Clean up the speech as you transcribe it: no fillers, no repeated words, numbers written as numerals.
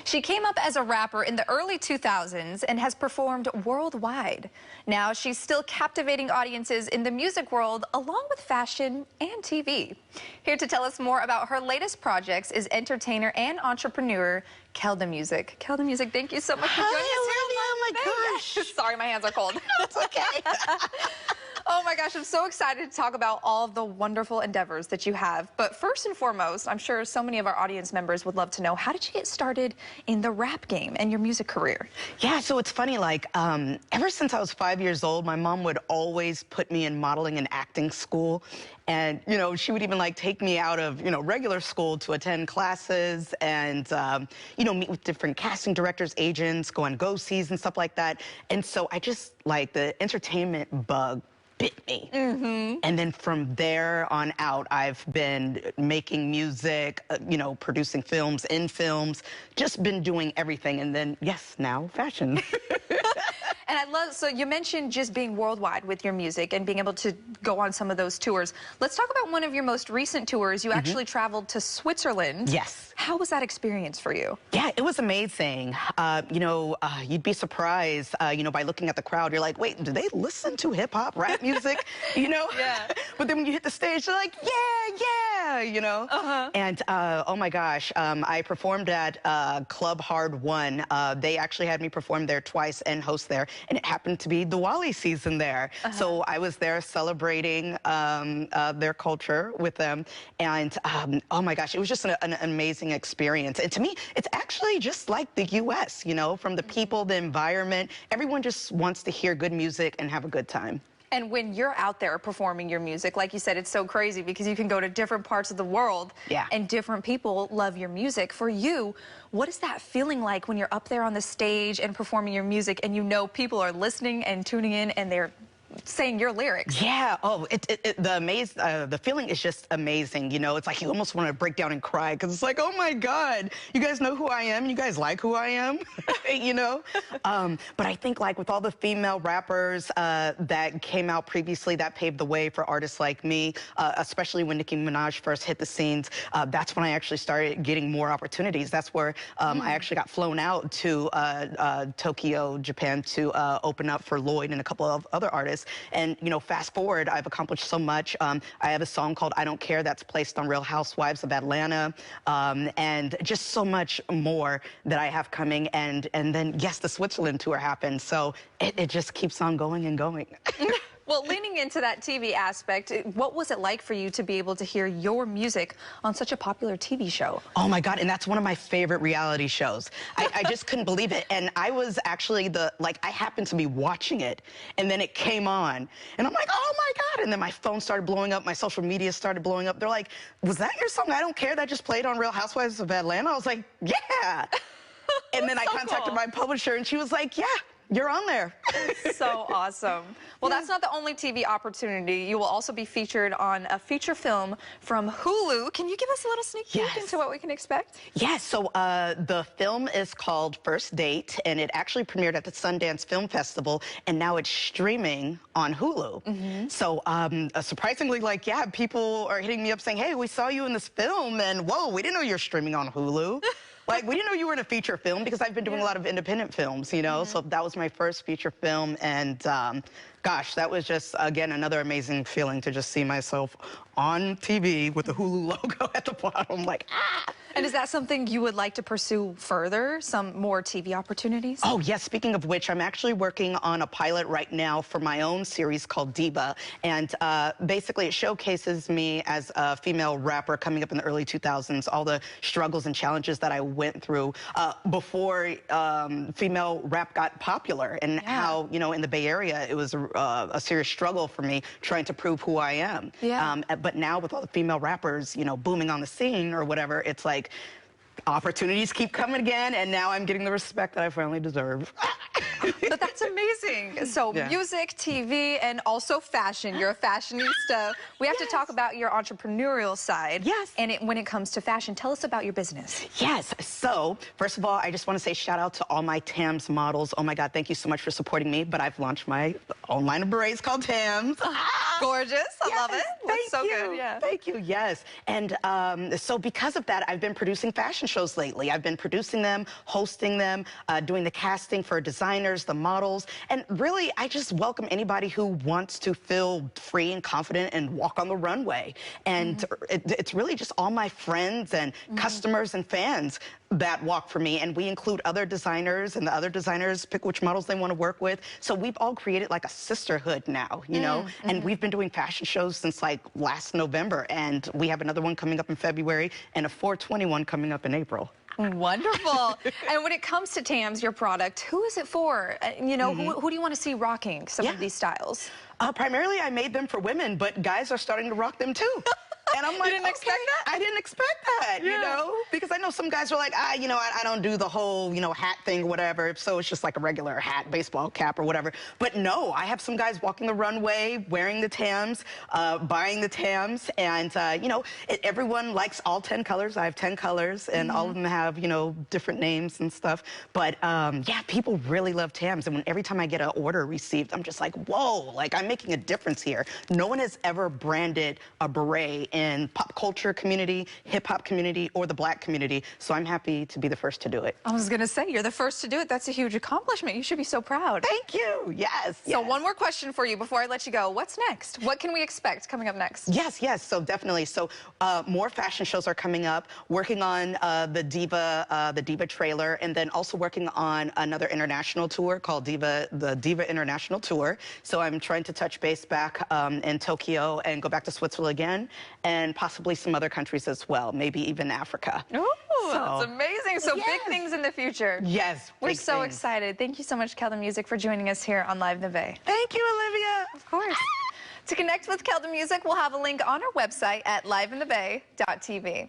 She came up as a rapper in the early 2000s and has performed worldwide. Now she's still captivating audiences in the music world along with fashion and TV. Here to tell us more about her latest projects is entertainer and entrepreneur Keldamuzik. Keldamuzik, thank you so much for joining us here. Oh my gosh. Sorry, my hands are cold. It's okay. Oh my gosh, I'm so excited to talk about all of the wonderful endeavors that you have. But first and foremost, I'm sure so many of our audience members would love to know, how did you get started in the rap game and your music career? Yeah, so it's funny, like, ever since I was 5 years old, my mom would always put me in modeling and acting school. And, you know, she would even, like, take me out of, regular school to attend classes and, meet with different casting directors, agents, go on go-sees and stuff like that. And so I just, like, the entertainment bug bit me. And then from there on out, I've been making music, producing films, in films, just been doing everything. And then, yes, now fashion. And I love, so you mentioned just being worldwide with your music and being able to go on some of those tours. Let's talk about one of your most recent tours. You actually traveled to Switzerland. Yes. How was that experience for you? Yeah, it was amazing. You'd be surprised, by looking at the crowd. You're like, wait, do they listen to hip hop, rap music? Yeah. But then when you hit the stage, they're like, yeah, And oh my gosh, I performed at Club Hard 1. They actually had me perform there twice and host there. And it happened to be the Wally season there. So I was there celebrating their culture with them. And oh my gosh, it was just an amazing experience. And to me, it's actually just like the U.S., from the people, the environment. Everyone just wants to hear good music and have a good time. And when you're out there performing your music, like you said, it's so crazy because you can go to different parts of the world and different people love your music. For you, what is that feeling like when you're up there on the stage and performing your music and people are listening and tuning in and they're saying your lyrics? Yeah. Oh, the feeling is just amazing. It's like you almost want to break down and cry because it's like, oh my God, you guys know who I am. You guys like who I am, But I think like with all the female rappers that came out previously, that paved the way for artists like me, especially when Nicki Minaj first hit the scenes. That's when I actually started getting more opportunities. That's where I actually got flown out to Tokyo, Japan to open up for Lloyd and a couple of other artists. And, fast forward, I've accomplished so much. I have a song called I Don't Care that's placed on Real Housewives of Atlanta, and just so much more that I have coming. And then, yes, the Switzerland tour happened. So it just keeps on going and going. Well, leaning into that TV aspect, what was it like for you to be able to hear your music on such a popular TV show? Oh my God, and that's one of my favorite reality shows. I just couldn't believe it. And I was actually I happened to be watching it, and then it came on. And I'm like, oh my God. And then my phone started blowing up, my social media started blowing up. They're like, was that your song, I Don't Care, that just played on Real Housewives of Atlanta? I was like, yeah. And then I contacted my publisher, and she was like, yeah, you're on there. So awesome. Well, that's not the only TV opportunity. You will also be featured on a feature film from Hulu. Can you give us a little sneak peek into what we can expect? Yes. So the film is called First Date, and it actually premiered at the Sundance Film Festival, and now it's streaming on Hulu. So surprisingly, people are hitting me up saying, hey, we saw you in this film, and whoa, we didn't know you're streaming on Hulu. Like, we didn't know you were in a feature film because I've been doing a lot of independent films, So that was my first feature film. And gosh, that was just, again, another amazing feeling to just see myself on TV with the Hulu logo at the bottom. Like, ah! And is that something you would like to pursue further, some more TV opportunities? Oh, yes. Speaking of which, I'm actually working on a pilot right now for my own series called Diva. And basically, it showcases me as a female rapper coming up in the early 2000s, all the struggles and challenges that I went through before female rap got popular, and how, in the Bay Area, it was a serious struggle for me trying to prove who I am. But now with all the female rappers, booming on the scene or whatever, it's like, opportunities keep coming again, and now I'm getting the respect that I finally deserve. But that's amazing. So music, TV, and also fashion. You're a fashionista. We have to talk about your entrepreneurial side. Yes. And when it comes to fashion, tell us about your business. Yes. So, first of all, I just want to say shout out to all my Tams models. Oh my God, thank you so much for supporting me. But I've launched my own line of berets called Tams. Gorgeous. I love it. Looks so you. good. Yeah. Thank you. Yes. And so because of that, I've been producing fashion shows lately. I've been producing them, hosting them, doing the casting for designers, the models. And really, I just welcome anybody who wants to feel free and confident and walk on the runway. And it's really just all my friends and customers and fans that walk for me. And we include other designers, and the other designers pick which models they want to work with. So we've all created like a sisterhood now, you know? And we've been doing fashion shows since like last November. And we have another one coming up in February and a 421 coming up in April. Wonderful. And when it comes to Tams, your product, who is it for? You know, who do you want to see rocking some of these styles? Primarily, I made them for women, but guys are starting to rock them too. And I'm like, you didn't expect that? I didn't expect that, you know? Because I know some guys are like, you know, I don't do the whole, you know, hat thing or whatever. So it's just like a regular hat, baseball cap or whatever. But no, I have some guys walking the runway, wearing the Tams, buying the Tams. And, you know, everyone likes all 10 colors. I have 10 colors, and all of them have, you know, different names and stuff. But, yeah, people really love Tams. And every time I get an order received, I'm just like, whoa, like, I'm making a difference here. No one has ever branded a beret in pop culture community, hip hop community, or the Black community. So I'm happy to be the first to do it. I was going to say, you're the first to do it. That's a huge accomplishment. You should be so proud. Thank you. Yes. So one more question for you before I let you go. What's next? What can we expect coming up next? Yes. So definitely. So more fashion shows are coming up. Working on the Diva trailer, and then also working on another international tour called the Diva International Tour. So I'm trying to touch base back in Tokyo and go back to Switzerland again, and possibly some other countries as well, maybe even Africa. Ooh, that's amazing. So big things in the future. Yes, we're so excited. Thank you so much, Keldamuzik, for joining us here on Live in the Bay. Thank you, Olivia. Of course. To connect with Keldamuzik, we'll have a link on our website at liveinthebay.tv.